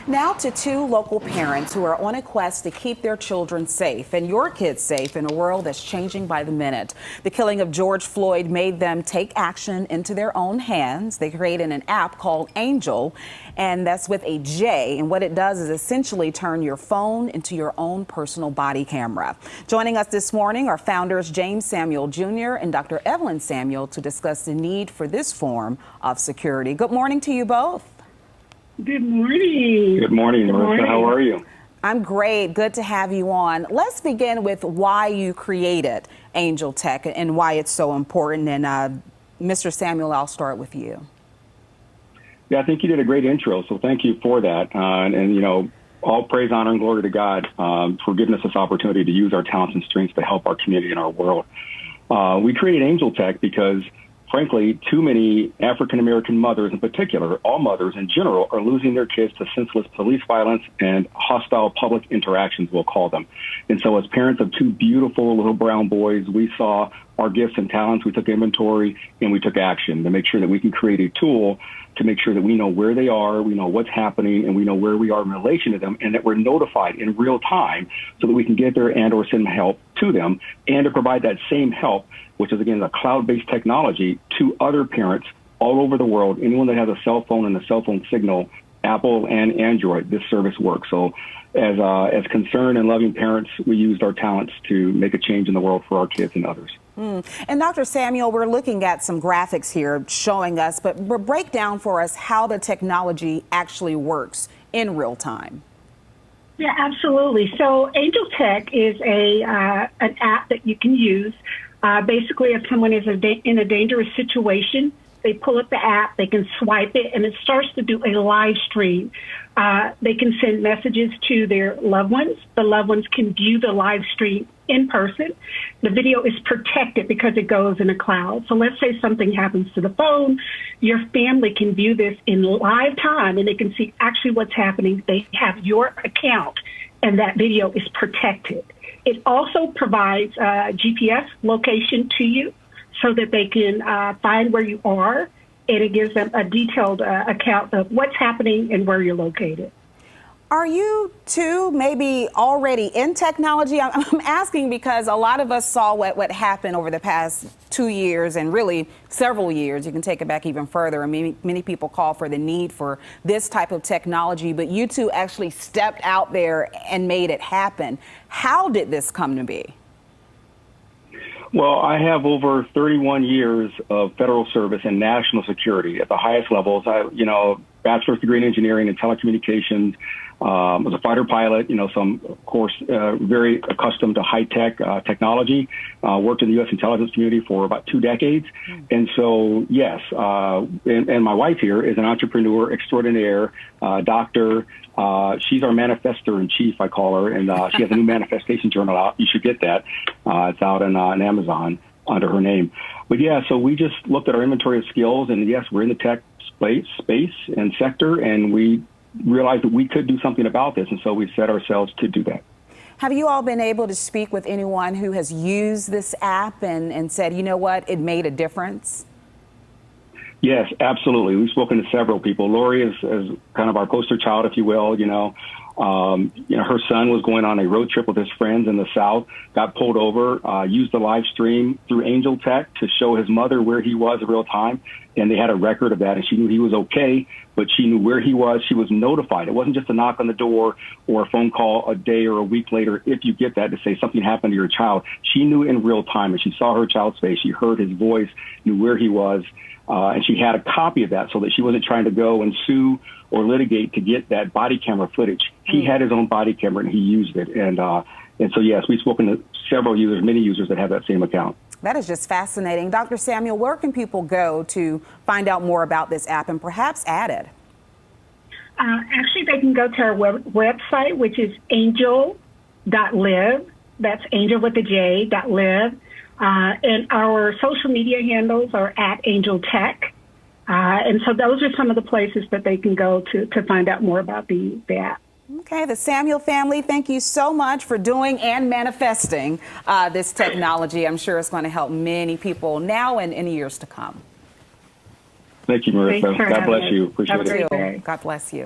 Now to two local parents who are on a quest to keep their children safe and your kids safe in a world that's changing by the minute. The killing of George Floyd made them take action into their own hands. They created an app called ANJEL, and that's with a J. And what it does is essentially turn your phone into your own personal body camera. Joining us this morning are founders James Samuel Jr. and Dr. Evelyn Samuel to discuss the need for this form of security. Good morning to you both. Good morning. Good morning, Marissa. How are you? I'm great. Good to have you on. Let's begin with why you created Angel Tech and why it's so important. And Mr. Samuel, I'll start with you. Yeah, I think you did a great intro, so thank you for that. And you know, all praise, honor, and glory to God for giving us this opportunity to use our talents and strengths to help our community and our world. We created Angel Tech because, frankly, too many African-American mothers in particular, all mothers in general, are losing their kids to senseless police violence and hostile public interactions, we'll call them. And so as parents of two beautiful little brown boys, we saw our gifts and talents, we took inventory, and we took action to make sure that we can create a tool to make sure that we know where they are, we know what's happening, and we know where we are in relation to them, and that we're notified in real time so that we can get there and or send help to them, and to provide that same help, which is, again, a cloud-based technology, to other parents all over the world. Anyone that has a cell phone and a cell phone signal, Apple and Android, this service works. So as concerned and loving parents, we used our talents to make a change in the world for our kids and others. And Dr. Samuel, we're looking at some graphics here showing us, but break down for us how the technology actually works in real time. Yeah, absolutely. So Angel Tech is an app that you can use. Basically, if someone is in a dangerous situation, they pull up the app, they can swipe it, and it starts to do a live stream. They can send messages to their loved ones. The loved ones can view the live stream in person. The video is protected because it goes in a cloud. So let's say something happens to the phone. Your family can view this in live time, and they can see actually what's happening. They have your account, and that video is protected. It also provides GPS location to you so that they can find where you are, and it gives them a detailed account of what's happening and where you're located. Are you two maybe already in technology? I'm asking because a lot of us saw what happened over the past 2 years and really several years. You can take it back even further. I mean, many people call for the need for this type of technology, but you two actually stepped out there and made it happen. How did this come to be? Well, I have over 31 years of federal service and national security at the highest levels. Bachelor's degree in engineering and telecommunications. Was a fighter pilot, so I'm, of course, very accustomed to high-tech technology. Worked in the U.S. intelligence community for about 2 decades. And so, yes, and my wife here is an entrepreneur extraordinaire, doctor. She's our manifestor-in-chief, I call her, and she has a new manifestation journal out. You should get that. It's out on Amazon under her name. But, yeah, so we just looked at our inventory of skills, and, yes, we're in the tech space and sector, and we realized that we could do something about this, and so we set ourselves to do that. Have you all been able to speak with anyone who has used this app and said, you know what, it made a difference? Yes, absolutely. We've spoken to several people. Lori is kind of our poster child, if you will. Her son was going on a road trip with his friends in the South, got pulled over, used the live stream through Angel Tech to show his mother where he was in real time, and they had a record of that, and she knew he was okay, but she knew where he was. She was notified. It wasn't just a knock on the door or a phone call a day or a week later, if you get that, to say something happened to your child. She knew in real time, and she saw her child's face. She heard his voice, knew where he was, and she had a copy of that so that she wasn't trying to go and sue or litigate to get that body camera footage. He had his own body camera, and he used it. And so, yes, we've spoken to several users, many users that have that same account. That is just fascinating. Dr. Samuel, where can people go to find out more about this app and perhaps add it? Actually, they can go to our website, which is angel.live. That's angel with a J, .live. And our social media handles are at Angel Tech. And so those are some of the places that they can go to find out more about the app. Okay, the Samuel family, thank you so much for doing and manifesting this technology. I'm sure it's going to help many people now and in years to come. Thank you, Marissa. God bless you. Appreciate it. God bless you.